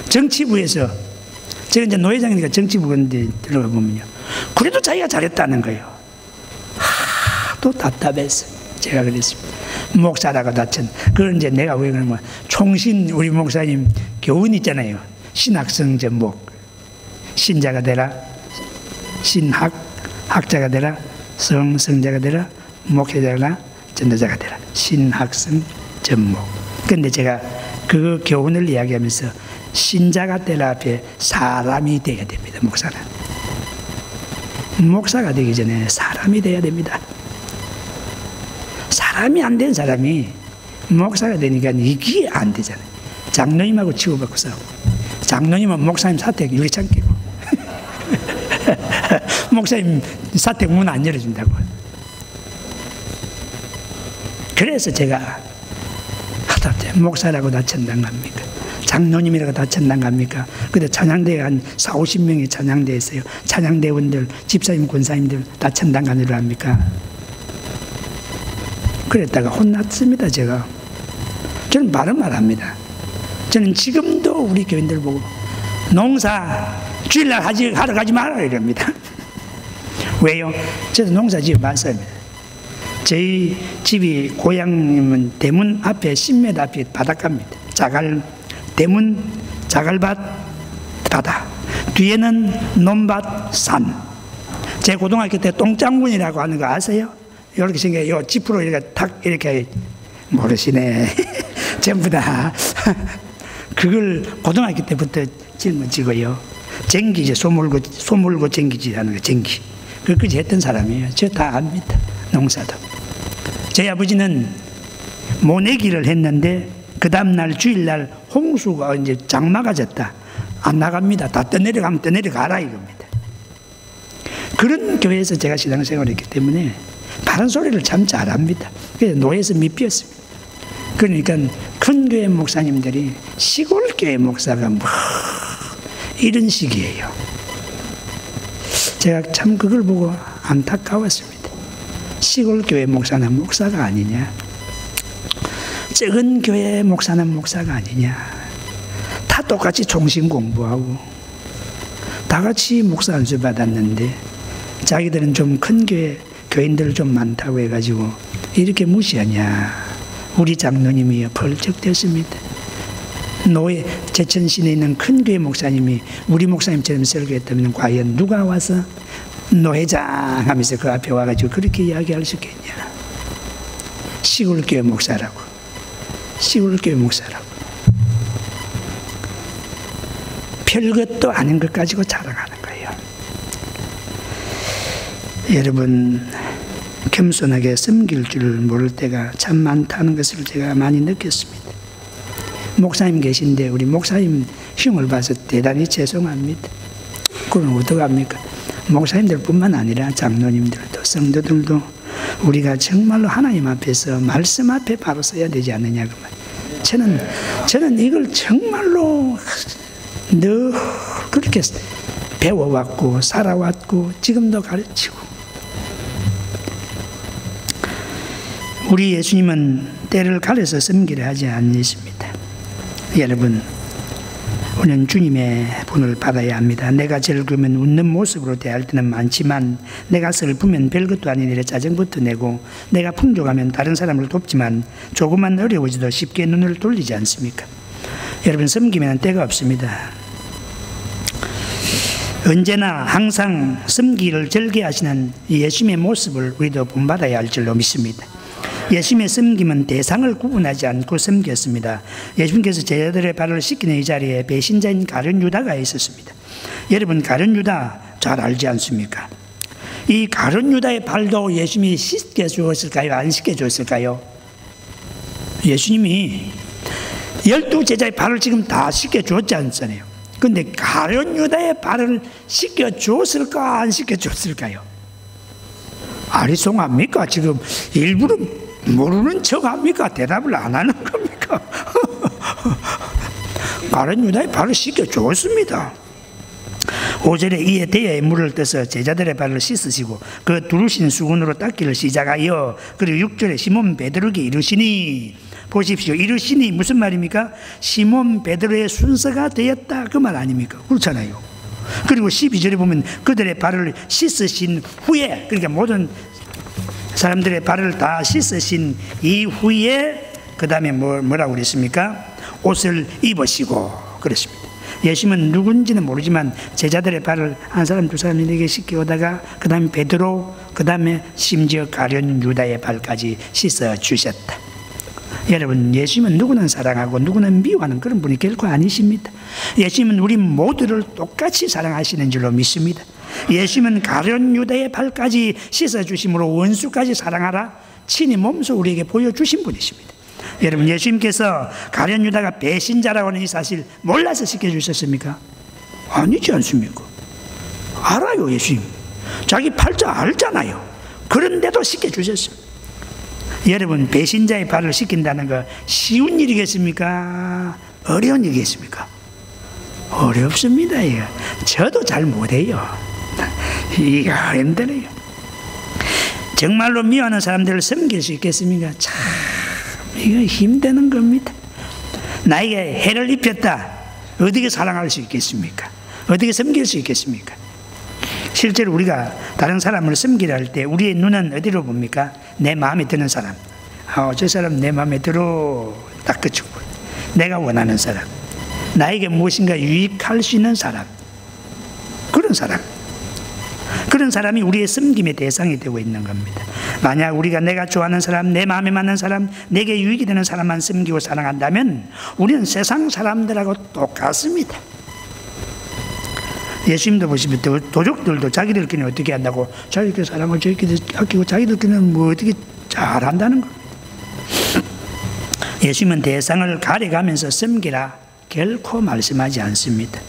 정치부에서, 제가 이제 노회장이니까 정치부 그런데 들어가 보면요, 그래도 자기가 잘했다는 거예요. 또 답답해서 제가 그랬습니다. 목사라고 다친. 그런 이제 내가 왜 그러면, 총신 우리 목사님 교훈 있잖아요. 신학성 전목. 신자가 되라, 학자가 되라, 성자가 되라, 목회자가 전도자가 되라. 신학성 전목. 근데 제가 그 교훈을 이야기하면서, 신자가 되라 앞에 사람이 되어야 됩니다. 목사가 되기 전에 사람이 되어야 됩니다. 사람이 안 된 사람이 목사가 되니까 이게 안 되잖아요. 장로님하고 치고받고 싸우고, 장로님은 목사님 사택 유리창 끼고 목사님 사택 문 안 열어준다고. 그래서 제가 하다못해 목사라고 다 천당 갑니까? 장로님이라고 다 천당 갑니까? 근데 찬양대에 한 40-50명이 찬양대에 있어요. 찬양대원들, 집사님, 권사님들 다 천당 가는 줄 압니까? 그랬다가 혼났습니다, 제가. 저는 바른 말 합니다. 저는 지금도 우리 교인들 보고 농사 주일날 하러 가지 마라 이럽니다. 왜요? 저도 농사 지어봤습니다. 저희 집이 고향이면 대문 앞에 10m 앞이 바닷가입니다. 대문 자갈밭 바다, 뒤에는 논밭 산. 제 고등학교 때 똥장군이라고 하는 거 아세요? 이렇게 생겨, 요 지프로 이렇게 탁 이렇게 모르시네. 전부 다 그걸 고등학교 때부터 짊어지고요. 쟁기지, 소물고 쟁기지 하는 거, 쟁기. 그것까지 했던 사람이에요. 저 다 압니다. 농사도. 저희 아버지는 모내기를 했는데 그 다음날 주일날 홍수가 이제 장마가 졌다. 안 나갑니다. 다 떠내려가면 떠내려가라 이겁니다. 그런 교회에서 제가 신앙생활을 했기 때문에 바른 소리를 참 잘합니다. 그래서 노예에서 미피었습니다. 그러니까 큰 교회 목사님들이 시골 교회 목사가 뭐 이런 식이에요. 제가 참 그걸 보고 안타까웠습니다. 시골 교회 목사는 목사가 아니냐, 작은 교회 목사는 목사가 아니냐. 다 똑같이 종신 공부하고 다 같이 목사 안수 받았는데 자기들은 좀 큰 교회 교인들 좀 많다고 해가지고 이렇게 무시하냐. 우리 장로님이 벌쩍 됐습니다. 노예 제천시내 있는 큰 교회 목사님이 우리 목사님처럼 설교했다면 과연 누가 와서 노회장 하면서 그 앞에 와가지고 그렇게 이야기할 수 있겠냐. 시골교회 목사라고. 시골교회 목사라고. 별것도 아닌 것 가지고 자랑하는 거예요. 여러분, 겸손하게 섬길 줄 모를 때가 참 많다는 것을 제가 많이 느꼈습니다. 목사님 계신데 우리 목사님 흉을 봐서 대단히 죄송합니다. 그럼 어떡합니까? 목사님들뿐만 아니라 장로님들도 성도들도 우리가 정말로 하나님 앞에서 말씀 앞에 바로 서야 되지 않느냐 그 말. 저는 이걸 정말로 늘 그렇게 배워왔고 살아왔고 지금도 가르치고. 우리 예수님은 때를 가려서 섬기려 하지 않으십니다. 여러분, 우리는 주님의 분을 받아야 합니다. 내가 즐거우면 웃는 모습으로 대할 때는 많지만 내가 슬프면 별것도 아닌 일에 짜증부터 내고 내가 풍족하면 다른 사람을 돕지만 조금만 어려워져도 쉽게 눈을 돌리지 않습니까? 여러분, 섬기면 때가 없습니다. 언제나 항상 섬기를 절개하시는 예수님의 모습을 우리도 본받아야 할 줄로 믿습니다. 예수님의 섬김은 대상을 구분하지 않고 섬겼습니다. 예수님께서 제자들의 발을 씻기는 이 자리에 배신자인 가룟 유다가 있었습니다. 여러분, 가룟 유다 잘 알지 않습니까? 이 가룟 유다의 발도 예수님이 씻겨주었을까요? 안 씻겨줬을까요? 예수님이 12제자의 발을 지금 다 씻겨줬지 않잖아요. 그런데 가룟 유다의 발을 씻겨줬을까? 안 씻겨줬을까요? 아리송합니까? 지금 일부러 모르는 척 합니까? 대답을 안 하는 겁니까? 가룟 유다의 발을 씻겨줬습니다. 5절에 이에 대야의 물을 떠서 제자들의 발을 씻으시고 그 두르신 수건으로 닦기를 시작하여, 그리고 6절에 시몬 베드로에게 이르시니, 보십시오. 이르시니 무슨 말입니까? 시몬 베드로의 순서가 되었다 그 말 아닙니까? 그렇잖아요. 그리고 12절에 보면 그들의 발을 씻으신 후에, 그러니까 모든 사람들의 발을 다 씻으신 이후에 그 다음에 뭐라고 그랬습니까? 옷을 입으시고 그랬습니다. 예수님은 누군지는 모르지만 제자들의 발을 한 사람 두 사람에게 씻겨오다가 그 다음에 베드로, 그 다음에 심지어 가룟 유다의 발까지 씻어주셨다. 여러분, 예수님은 누구는 사랑하고 누구는 미워하는 그런 분이 결코 아니십니다. 예수님은 우리 모두를 똑같이 사랑하시는 줄로 믿습니다. 예수님은 가룟 유다의 발까지 씻어주심으로 원수까지 사랑하라 친히 몸소 우리에게 보여주신 분이십니다. 여러분, 예수님께서 가룟 유다가 배신자라고 하는 이 사실 몰라서 씻겨주셨습니까? 아니지 않습니까? 알아요. 예수님 자기 팔자 알잖아요. 그런데도 씻겨주셨습니다. 여러분, 배신자의 발을 씻긴다는 거 쉬운 일이겠습니까? 어려운 일이겠습니까? 어렵습니다. 이거. 저도 잘 못해요. 이거 힘들어요. 정말로 미워하는 사람들을 섬길 수 있겠습니까? 참 이거 힘드는 겁니다. 나에게 해를 입혔다. 어떻게 사랑할 수 있겠습니까? 어떻게 섬길 수 있겠습니까? 실제로 우리가 다른 사람을 섬기려 할 때 우리의 눈은 어디로 봅니까? 내 마음에 드는 사람. 저 사람 내 마음에 들어. 딱 그치고 내가 원하는 사람, 나에게 무엇인가 유익할 수 있는 사람, 그런 사람이 우리의 섬김의 대상이 되고 있는 겁니다. 만약 우리가 내가 좋아하는 사람, 내 마음에 맞는 사람, 내게 유익이 되는 사람만 섬기고 사랑한다면 우리는 세상 사람들하고 똑같습니다. 예수님도 보시면 도적들도 자기들끼리 어떻게 한다고, 자기들끼리 사랑을 저희끼리 아끼고 자기들끼리는 뭐 어떻게 잘한다는 겁니다. 예수님은 대상을 가려가면서 섬기라 결코 말씀하지 않습니다.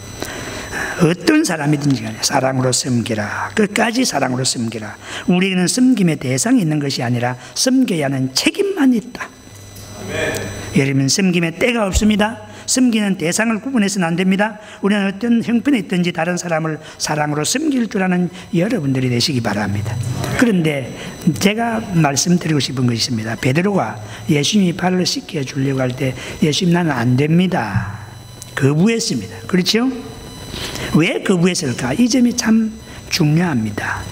어떤 사람이든지 간에 사랑으로 섬기라, 끝까지 사랑으로 섬기라. 우리에게는 섬김의 대상이 있는 것이 아니라 섬겨야 하는 책임만 있다. 여러분, 섬김의 때가 없습니다. 섬기는 대상을 구분해서는 안 됩니다. 우리는 어떤 형편에 있든지 다른 사람을 사랑으로 섬길 줄 아는 여러분들이 되시기 바랍니다. 그런데 제가 말씀드리고 싶은 것이 있습니다. 베드로가 예수님이 발을 씻겨 주려고 할 때 예수님 나는 안 됩니다. 거부했습니다. 그렇죠? 왜 거부했을까? 이 점이 참 중요합니다.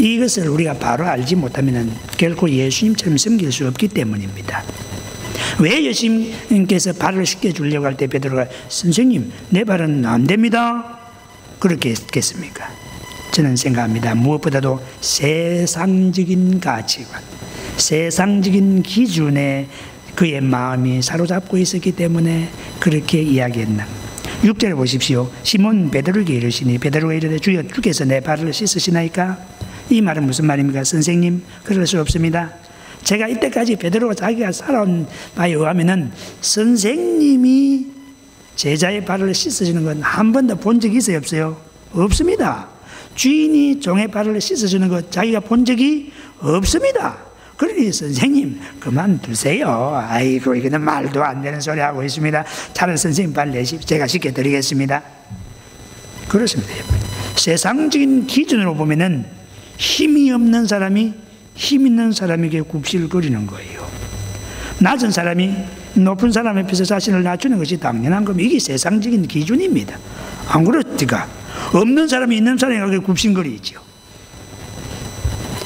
이것을 우리가 바로 알지 못하면 결코 예수님처럼 섬길 수 없기 때문입니다. 왜 예수님께서 발을 씻겨 주려고 할 때 베드로가 선생님 내 발은 안 됩니다 그렇게 했겠습니까? 저는 생각합니다. 무엇보다도 세상적인 가치관, 세상적인 기준에 그의 마음이 사로잡고 있었기 때문에 그렇게 이야기했나. 6절을 보십시오. 시몬 베드로에게 이르시니 베드로가 이르되 주여 주께서 내 발을 씻으시나이까? 이 말은 무슨 말입니까? 선생님 그럴 수 없습니다. 제가 이때까지 베드로가 자기가 살아온 바에 의하면은 선생님이 제자의 발을 씻어주는 건 한 번도 본 적이 있어요? 없어요? 없습니다. 주인이 종의 발을 씻어주는 것 자기가 본 적이 없습니다. 그러니 선생님 그만두세요. 아이고 이거는 말도 안 되는 소리 하고 있습니다. 차라리 선생님 발 내십시오. 제가 씻겨드리겠습니다. 그렇습니다. 세상적인 기준으로 보면은 힘이 없는 사람이 힘 있는 사람에게 굽실거리는 거예요. 낮은 사람이 높은 사람 앞에서 자신을 낮추는 것이 당연한 겁니다. 이게 세상적인 기준입니다. 안 그렇지가? 없는 사람이 있는 사람에게 굽신거리죠.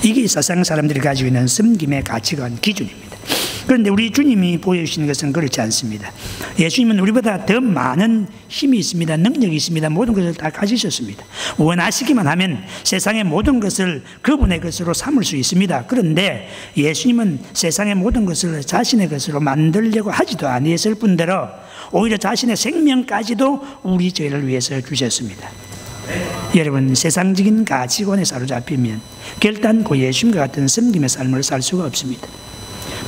이게 세상 사람들이 가지고 있는 섬김의 가치관, 기준입니다. 그런데 우리 주님이 보여주시는 것은 그렇지 않습니다. 예수님은 우리보다 더 많은 힘이 있습니다. 능력이 있습니다. 모든 것을 다 가지셨습니다. 원하시기만 하면 세상의 모든 것을 그분의 것으로 삼을 수 있습니다. 그런데 예수님은 세상의 모든 것을 자신의 것으로 만들려고 하지도 아니했을 뿐더러 오히려 자신의 생명까지도 우리 죄를 위해서 주셨습니다. 여러분, 세상적인 가치관에 사로잡히면 결단코 예수님과 같은 섬김의 삶을 살 수가 없습니다.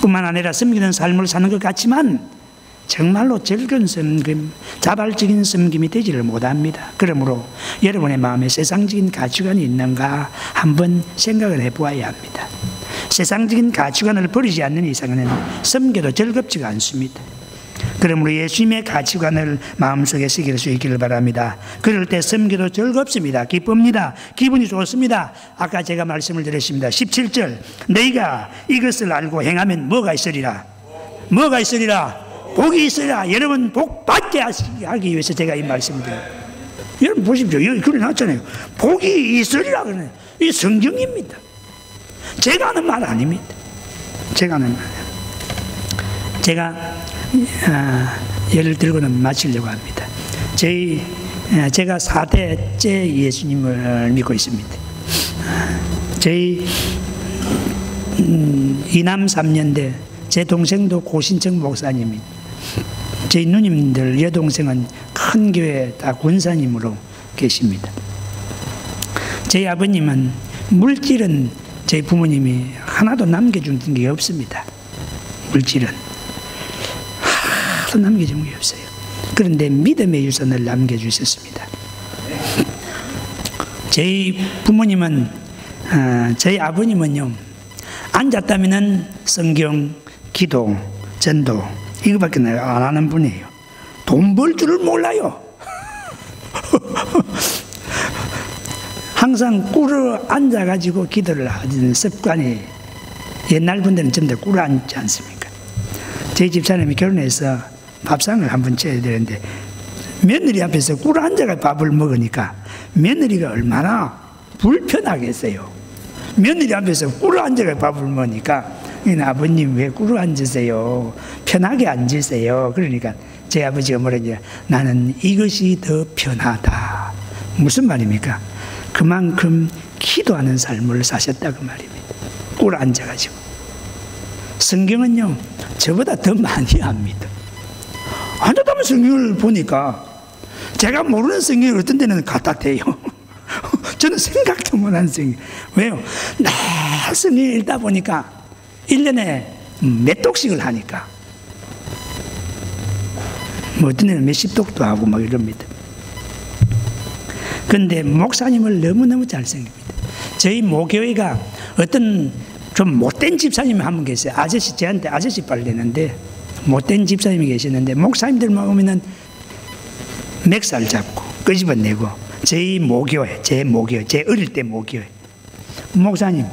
뿐만 아니라 섬기는 삶을 사는 것 같지만 정말로 즐거운 섬김, 자발적인 섬김이 되지를 못합니다. 그러므로 여러분의 마음에 세상적인 가치관이 있는가 한번 생각을 해보아야 합니다. 세상적인 가치관을 버리지 않는 이상은 섬겨도 즐겁지가 않습니다. 그러므로 예수님의 가치관을 마음속에 새길 수 있기를 바랍니다. 그럴 때 섬기도 즐겁습니다. 기쁩니다. 기분이 좋습니다. 아까 제가 말씀을 드렸습니다. 17절 너희가 이것을 알고 행하면 뭐가 있으리라? 뭐가 있으리라? 복이 있으리라. 여러분 복 받게 하기 위해서 제가 이 말씀을 드려요. 여러분 보십시오. 여기 그래 놨잖아요. 복이 있으리라 그러네. 이 성경입니다. 제가 하는 말 아닙니다. 제가 하는 말. 제가 예를 들고는 마치려고 합니다. 제가 4대째 예수님을 믿고 있습니다. 저희 이남 3년대 제 동생도 고신청 목사님입니다. 저희 누님들 여동생은 큰 교회 다 권사님으로 계십니다. 저희 아버님은 물질은 저희 부모님이 하나도 남겨준 게 없습니다. 물질은 남겨준 게 없어요. 그런데 믿음의 유산을 남겨주셨습니다. 저희 부모님은, 저희 아버님은요, 앉았다면 성경, 기도, 전도, 이거밖에 안 하는 분이에요. 돈 벌 줄을 몰라요. 항상 꿇어 앉아가지고 기도를 하는 습관이, 옛날 분들은 전부 다 꿇어 앉지 않습니까? 저희 집사님이 결혼해서 밥상을 한번 쳐야 되는데 며느리 앞에서 꿇어 앉아가 밥을 먹으니까 며느리가 얼마나 불편하겠어요. 며느리 앞에서 꿇어 앉아가 밥을 먹으니까 아버님 왜 꿇어 앉으세요? 편하게 앉으세요. 그러니까 제 아버지가 뭐랬냐, 나는 이것이 더 편하다. 무슨 말입니까? 그만큼 기도하는 삶을 사셨다 그 말입니다. 꿇어 앉아가지고. 성경은요 저보다 더 많이 합니다. 하다못해 성경을 보니까 제가 모르는 성경이 어떤 데는 갖다 대요. 저는 생각도 못한 성경. 왜요? 나 성경 읽다 보니까 1년에 몇 독씩을 하니까 뭐 어떤 데는 몇십 독도 하고 막 이럽니다. 그런데 목사님을 너무너무 잘생깁니다. 저희 모교회가 어떤 좀 못된 집사님이 한 분 계세요. 아저씨, 저한테 아저씨 빨리는데 못된 집사님이 계시는데 목사님들만 오면은 맥살 잡고 끄집어내고, 저희 모교회, 제 어릴 때 모교회 목사님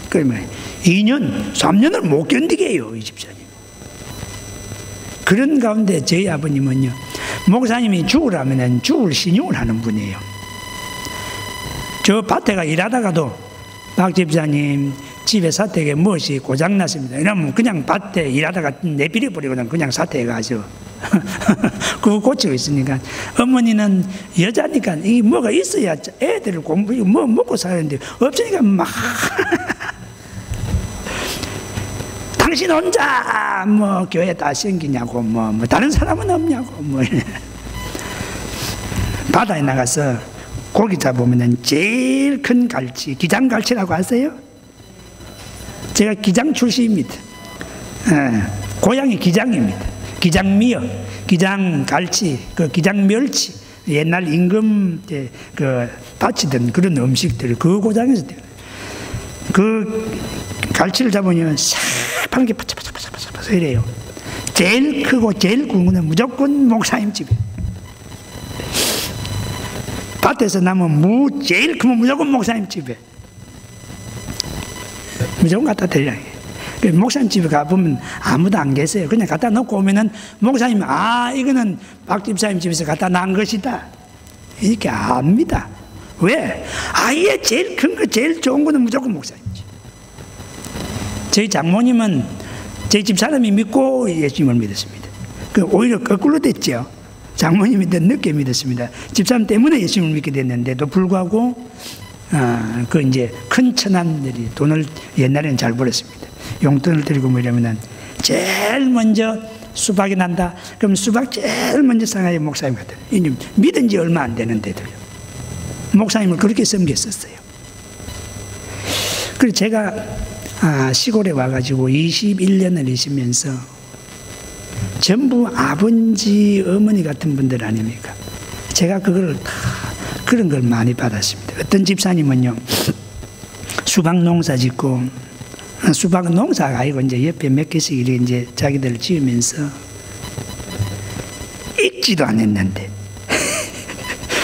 그러면 2년, 3년을 못 견디게 해요, 이 집사님. 그런 가운데 저희 아버님은요, 목사님이 죽으라면 죽을 신용을 하는 분이에요. 저 밭에가 일하다가도 박 집사님 집에 사택에 무엇이 고장났습니다. 이러면 그냥 밭에 일하다가 내버려버리거든. 그냥 사택에 가죠. 그거 고치고 있으니까. 어머니는 여자니까 이 뭐가 있어야 애들을 뭐 먹고 사는데 없으니까 막 당신 혼자 뭐 교회 다 생기냐고 뭐 다른 사람은 없냐고 뭐. 바다에 나가서 고기 잡으면 제일 큰 갈치, 기장갈치라고 아세요? 제가 기장 출신입니다. 고향이 기장입니다. 기장미역, 기장갈치, 그 기장멸치, 옛날 임금 때 그 바치던 그런 음식들, 그 고장에서 그 갈치를 잡으면 싹한 게 바삭바삭바삭바삭 이래요. 제일 크고 제일 굵은 건 무조건 목사님 집에. 밭에서 나면 무 제일 크면 무조건 목사님 집에. 무조건 갖다 드려야 해요. 목사님 집에 가보면 아무도 안 계세요. 그냥 갖다 놓고 오면은 목사님, 이거는 박 집사님 집에서 갖다 난 것이다, 이렇게 압니다. 왜? 아예 제일 큰 거, 제일 좋은 거는 무조건 목사님 집. 저희 장모님은 저희 집 사람이 믿고 예수님을 믿었습니다. 오히려 거꾸로 됐죠. 장모님이 더 늦게 믿었습니다. 집사람 때문에 예수님을 믿게 됐는데도 불구하고 그 이제 큰 처남들이 돈을 옛날에는 잘 벌었습니다. 용돈을 드리고 뭐 이러면은 제일 먼저 수박이 난다. 그럼 수박 제일 먼저 상하이 목사님 같아요. 믿은 지 얼마 안 되는데도요. 목사님을 그렇게 섬겼었어요. 그래서 제가 시골에 와가지고 21년을 있으면서 전부 아버지, 어머니 같은 분들 아닙니까? 제가 그걸 다 그런 걸 많이 받았습니다. 어떤 집사님은요, 수박 농사 짓고, 수박은 농사가 아니고 이제 옆에 몇 개씩 이렇게 이제 자기들 지으면서 익지도 않았는데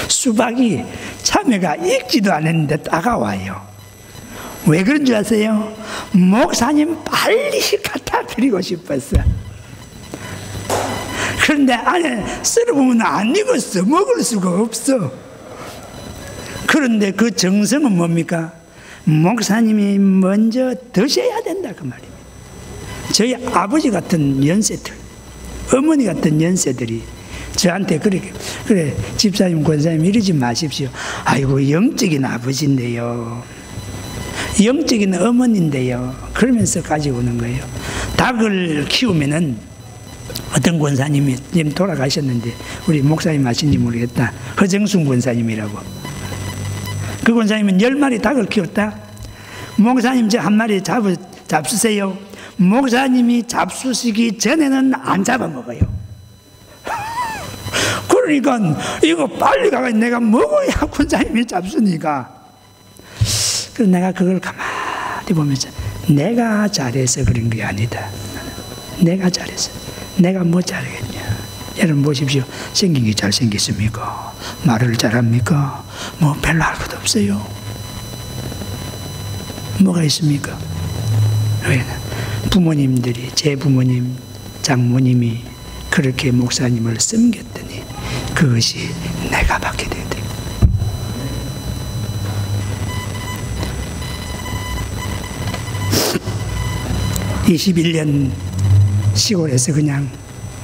수박이 참외가 익지도 않았는데 따가워요. 왜 그런 줄 아세요? 목사님 빨리 갖다 드리고 싶었어. 그런데 안에 썰어보면 안 익었어. 먹을 수가 없어. 그런데 그 정성은 뭡니까? 목사님이 먼저 드셔야 된다 그 말입니다. 저희 아버지 같은 연세들, 어머니 같은 연세들이 저한테 그래 집사님, 권사님 이러지 마십시오. 아이고 영적인 아버지인데요, 영적인 어머니인데요, 그러면서 가지고 오는 거예요. 닭을 키우면은 어떤 권사님이 지금 돌아가셨는데 우리 목사님 아신지 모르겠다. 허정순 권사님이라고. 그 권사님은 10마리 닭을 키웠다. 목사님 저 한 마리 잡수세요. 목사님이 잡수시기 전에는 안 잡아먹어요. 그러니까 이거 빨리 가서 내가 먹어야 권사님이 잡수니까. 그래서 내가 그걸 가만히 보면서 내가 잘해서 그런 게 아니다. 내가 잘해서. 내가 뭐 잘하겠냐. 여러분 보십시오. 생긴 게 잘생겼습니까? 말을 잘합니까? 뭐 별로 할 것도 없어요. 뭐가 있습니까? 부모님들이, 제 부모님, 장모님이 그렇게 목사님을 섬겼더니 그것이 내가 받게 되더라고요. 21년 시골에서 그냥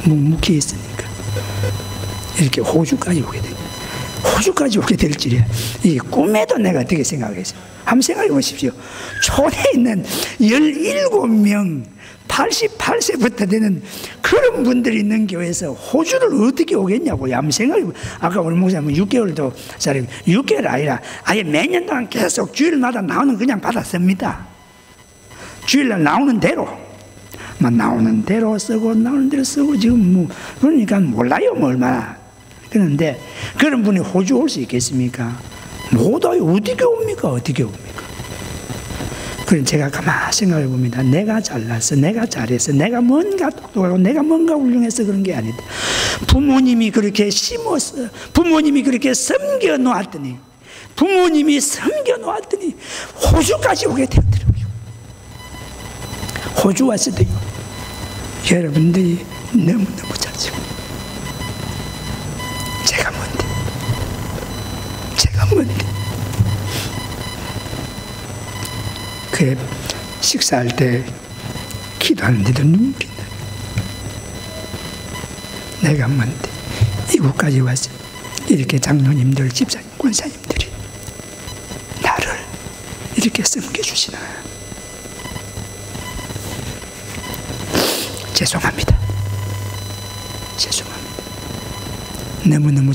묵묵히 있으니까 이렇게 호주까지 오게 됩니다. 호주까지 오게 될 줄이야. 이 꿈에도 내가 어떻게 생각했어요? 한번 생각해 보십시오. 촌에 있는 17명 88세부터 되는 그런 분들이 있는 교회에서 호주를 어떻게 오겠냐고요. 한번 생각해 보세요. 아까 우리 목사님은 6개월도 6개월 아니라 아예 매년 동안 계속 주일마다 나오는 그냥 받았습니다. 주일날 나오는 대로 나오는 대로 쓰고 나오는 대로 쓰고 지금 뭐 그러니까 몰라요 뭐 얼마나. 그런데 그런 분이 호주 올 수 있겠습니까? 못 와요. 어떻게 옵니까? 어떻게 옵니까? 그럼 제가 가만히 생각해 봅니다. 내가 잘났어, 내가 잘했어, 내가 뭔가 똑똑하고 내가 뭔가 훌륭해서 그런 게 아니다. 부모님이 그렇게 심었어, 부모님이 그렇게 섬겨 놓았더니, 부모님이 섬겨 놓았더니 호주까지 오게 되더라고요. 호주 왔어도요, 여러분들이 너무너무 잘지고 제가 뭔데 그 식사할 때 기도하는데도 눈물이 나요. 내가 뭔데 이곳까지 와서 이렇게 장로님들, 집사님, 권사님들이 나를 이렇게 섬겨주시나. 죄송합니다. 너무너무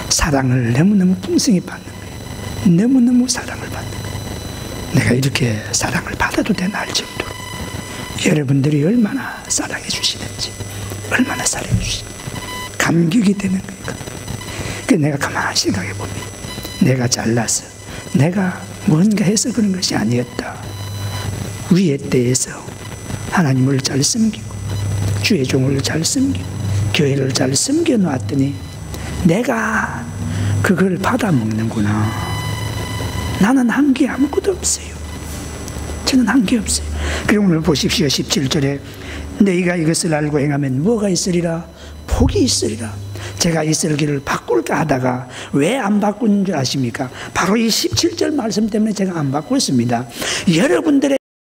사랑을 너무너무 풍성히 받는 거예요. 너무너무 사랑을 받는 거예요. 내가 이렇게 사랑을 받아도 되나 할 정도로 여러분들이 얼마나 사랑해 주시는지, 얼마나 사랑해 주시는지 감격이 되는 거예요. 그래서 내가 가만히 생각해 봅니다. 내가 잘나서 내가 뭔가 해서 그런 것이 아니었다. 위의 때에서 하나님을 잘 섬기고 주의 종을 잘 섬기고 교회를 잘 섬겨 놨더니 내가 그걸 받아 먹는구나. 나는 한 게 아무것도 없어요. 저는 한 게 없어요. 그리고 오늘 보십시오. 17절에 너희가 이것을 알고 행하면 뭐가 있으리라? 복이 있으리라. 제가 있을 길을 바꿀까 하다가 왜 안 바꾼 줄 아십니까? 바로 이 17절 말씀 때문에 제가 안 바꿨습니다. 여러분들의